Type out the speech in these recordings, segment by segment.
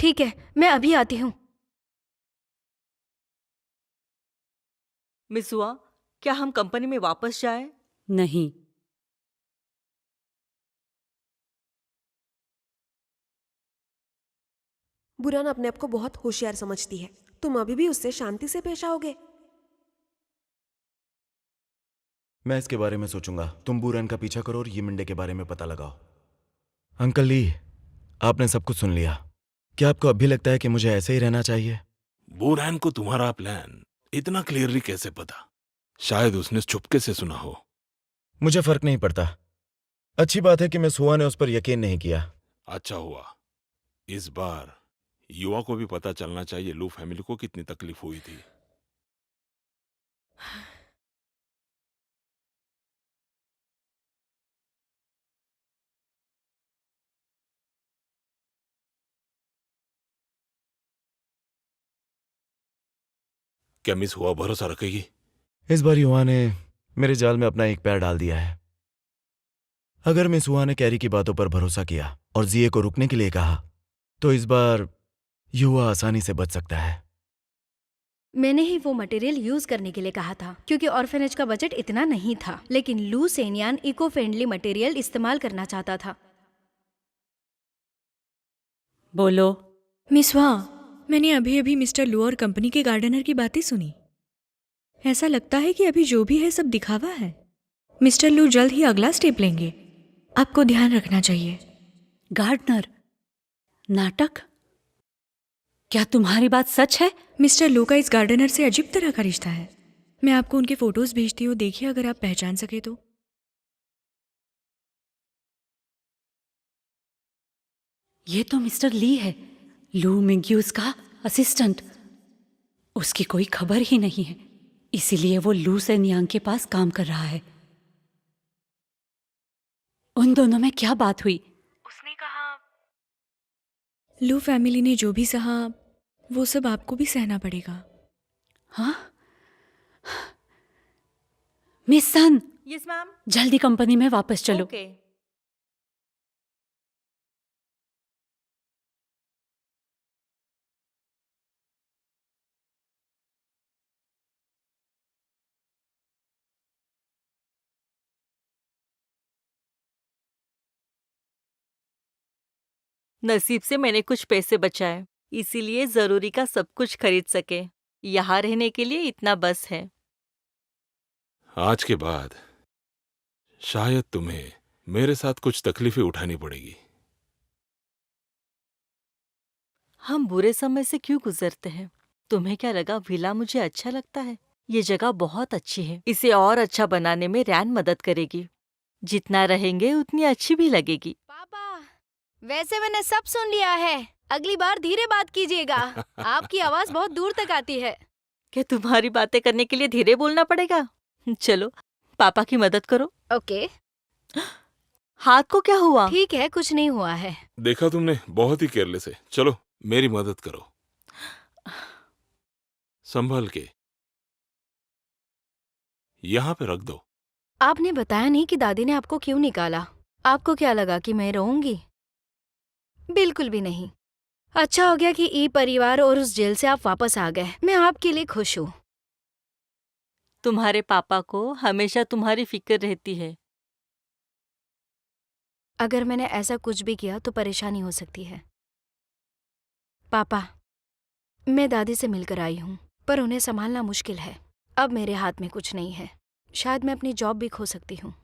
ठीक है, मैं अभी आती हूँ। मिस हुआ, क्या हम कंपनी में वापस जाएं? नहीं। बुरान अपने आप को बहुत होशियार समझती है। तुम अभी भी उससे शांति से पेश आओगे? मैं इसके बारे में सोचूंगा। तुम बूरन का पीछा करो और ये मिंडे के बारे में पता लगाओ। अंकल ली, आपने सब कुछ सुन लिया। क्या आपको अब भी लगता है कि मुझे ऐसे ही रहना चाहिए? बूरैन को तुम्हारा प्लान इतना क्लियरली कैसे पता? शायद उसने चुपके से सुना हो। मुझे फर्क नहीं पड़ता। अच्छी बात है कि मिस हुआ ने उस पर यकीन नहीं किया। अच्छा हुआ। इस बार युवा को भी पता चलना चाहिए लू फैमिली को कितनी तकलीफ हुई थी। क्या मिस हुआ भरोसा रखेगी? इस बार युवा ने मेरे जाल में अपना एक पैर डाल दिया है। अगर मिस हुआ ने कैरी की बातों पर भरोसा किया और जिए को रुकने के लिए कहा, तो इस बार युवा आसानी से बच सकता है। मैंने ही वो मटेरियल यूज करने के लिए कहा था क्योंकि ऑर्फेनेज का बजट इतना नहीं था, लेकिन लू सेनियान इको फ्रेंडली मटेरियल इस्तेमाल करना चाहता था। बोलो। मिस वा, मैंने अभी अभी मिस्टर लू और कंपनी के गार्डनर की बातें सुनी। ऐसा लगता है कि अभी जो भी है सब दिखावा है। मिस्टर लू जल्द ही अगला स्टेप लेंगे। आपको ध्यान रखना चाहिए। गार्डनर? नाटक? क्या तुम्हारी बात सच है? मिस्टर लू का इस गार्डनर से अजीब तरह का रिश्ता है। मैं आपको उनके फोटोज भेजती हूँ, देखिए अगर आप पहचान सके तो। ये तो मिस्टर ली है, लू मिंग्यूज का असिस्टेंट। उसकी कोई खबर ही नहीं है, इसीलिए वो लू से नियांग के पास काम कर रहा है। उन दोनों में क्या बात हुई? उसने कहा लू फैमिली ने जो भी सहा वो सब आपको भी सहना पड़ेगा। हाँ? मिस सन, यस मैम। जल्दी कंपनी में वापस चलो। ओके। नसीब से मैंने कुछ पैसे बचाए, इसीलिए जरूरी का सब कुछ खरीद सके। यहाँ रहने के लिए इतना बस है। आज के बाद शायद तुम्हें मेरे साथ कुछ तकलीफें उठानी पड़ेगी। हम बुरे समय से क्यों गुजरते हैं? तुम्हें क्या लगा विला मुझे अच्छा लगता है? ये जगह बहुत अच्छी है, इसे और अच्छा बनाने में रैन मदद करेगी। जितना रहेंगे उतनी अच्छी भी लगेगी। पापा, वैसे मैंने सब सुन लिया है। अगली बार धीरे बात कीजिएगा। आपकी आवाज बहुत दूर तक आती है। क्या तुम्हारी बातें करने के लिए धीरे बोलना पड़ेगा? चलो, पापा की मदद करो। ओके, हाथ को क्या हुआ? ठीक है, कुछ नहीं हुआ है। देखा तुमने, बहुत ही केयरलेस है। चलो मेरी मदद करो, संभल के यहां पे रख दो। आपने बताया नहीं कि दादी ने आपको क्यों निकाला। आपको क्या लगा कि मैं रहूंगी? बिल्कुल भी नहीं। अच्छा हो गया कि ई परिवार और उस जेल से आप वापस आ गए। मैं आपके लिए खुश हूँ। तुम्हारे पापा को हमेशा तुम्हारी फिक्र रहती है। अगर मैंने ऐसा कुछ भी किया तो परेशानी हो सकती है। पापा, मैं दादी से मिलकर आई हूँ, पर उन्हें संभालना मुश्किल है। अब मेरे हाथ में कुछ नहीं है। शायद मैं अपनी जॉब भी खो सकती हूँ।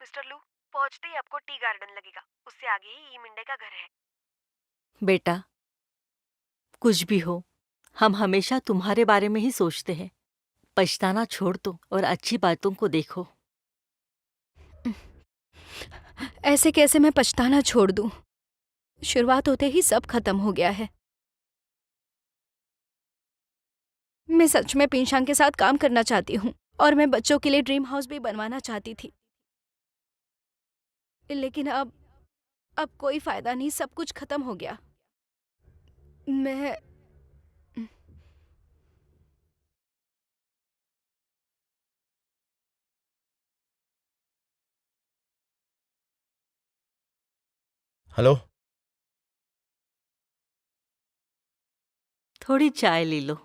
मिस्टर लू, पहुंचते ही आपको टी गार्डन लगेगा। उससे आगे ही ई मिंडे का घर है। बेटा, कुछ भी हो, हम हमेशा तुम्हारे बारे में ही सोचते हैं। पछताना छोड़ दो और अच्छी बातों को देखो। ऐसे कैसे मैं पछताना छोड़ दूँ? शुरुआत होते ही सब खत्म हो गया है। मैं सच में पिंशांग के साथ काम करना चाहती हूँ और मैं बच्चों के लिए ड्रीम हाउस भी बनवाना चाहती थी, लेकिन अब कोई फायदा नहीं। सब कुछ खत्म हो गया। मैं हेलो। थोड़ी चाय ले लो।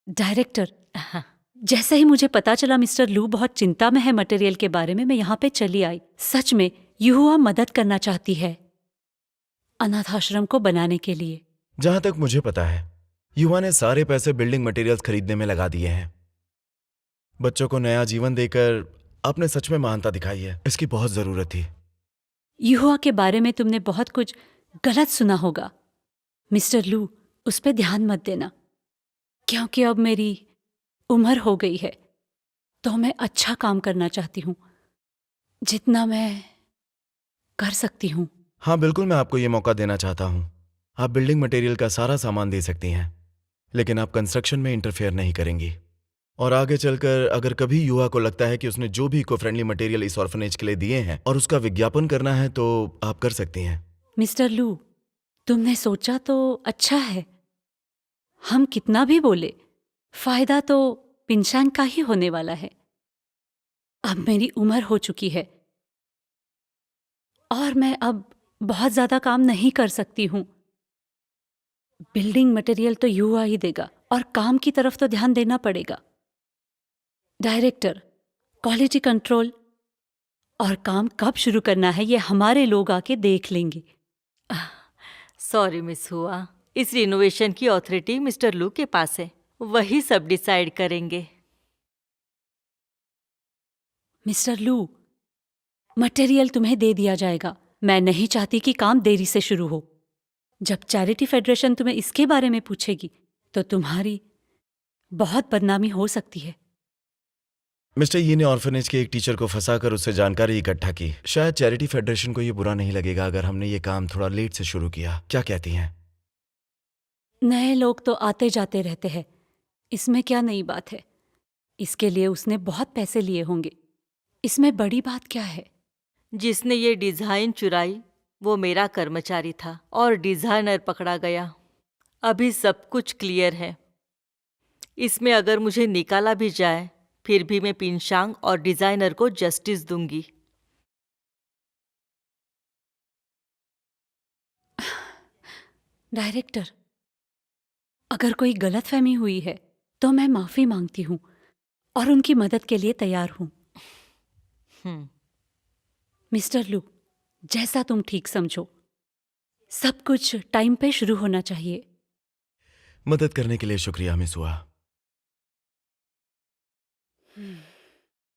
डायरेक्टर, जैसे ही मुझे पता चला मिस्टर लू बहुत चिंता में है मटेरियल के बारे में, मैं यहाँ पे चली आई। सच में युवा मदद करना चाहती है अनाथ आश्रम को बनाने के लिए। जहां तक मुझे पता है, युवा ने सारे पैसे बिल्डिंग मटेरियल्स खरीदने में लगा दिए हैं। बच्चों को नया जीवन देकर आपने सच में महानता दिखाई है। इसकी बहुत जरूरत थी। युवा के बारे में तुमने बहुत कुछ गलत सुना होगा। मिस्टर लू, उस पर ध्यान मत देना, क्योंकि अब मेरी उम्र हो गई है तो मैं अच्छा काम करना चाहती हूँ, जितना मैं कर सकती हूँ। हाँ बिल्कुल, मैं आपको ये मौका देना चाहता हूँ। आप बिल्डिंग मटेरियल का सारा सामान दे सकती हैं, लेकिन आप कंस्ट्रक्शन में इंटरफेयर नहीं करेंगी। और आगे चलकर अगर कभी युवा को लगता है कि उसने जो भी इको फ्रेंडली मटेरियल इस ऑर्फनेज के लिए दिए हैं और उसका विज्ञापन करना है, तो आप कर सकती हैं। मिस्टर लू, तुमने सोचा तो अच्छा है। हम कितना भी बोले, फायदा तो पिंशान का ही होने वाला है। अब मेरी उम्र हो चुकी है और मैं अब बहुत ज्यादा काम नहीं कर सकती हूँ। बिल्डिंग मटेरियल तो युवा ही देगा और काम की तरफ तो ध्यान देना पड़ेगा। डायरेक्टर, क्वालिटी कंट्रोल और काम कब शुरू करना है ये हमारे लोग आके देख लेंगे। सॉरी मिस हुआ, इस रिनोवेशन की अथॉरिटी मिस्टर लू के पास है, वही सब डिसाइड करेंगे। मिस्टर लू, मटेरियल तुम्हें दे दिया जाएगा। मैं नहीं चाहती कि काम देरी से शुरू हो। जब चैरिटी फेडरेशन तुम्हें इसके बारे में पूछेगी तो तुम्हारी बहुत बदनामी हो सकती है। मिस्टर यी ने ऑर्फनेज के एक टीचर को फंसाकर उससे जानकारी इकट्ठा की। शायद चैरिटी फेडरेशन को ये बुरा नहीं लगेगा अगर हमने ये काम थोड़ा लेट से शुरू किया। क्या कहती हैं? नए लोग तो आते जाते रहते हैं, इसमें क्या नई बात है। इसके लिए उसने बहुत पैसे लिए होंगे, इसमें बड़ी बात क्या है। जिसने ये डिजाइन चुराई वो मेरा कर्मचारी था और डिजाइनर पकड़ा गया। अभी सब कुछ क्लियर है। इसमें अगर मुझे निकाला भी जाए फिर भी मैं पिंशांग और डिजाइनर को जस्टिस दूंगी। डायरेक्टर, अगर कोई गलतफहमी हुई है तो मैं माफी मांगती हूँ और उनकी मदद के लिए तैयार हूँ। मिस्टर लू, जैसा तुम ठीक समझो, सब कुछ टाइम पे शुरू होना चाहिए। मदद करने के लिए शुक्रिया मिस हुआ।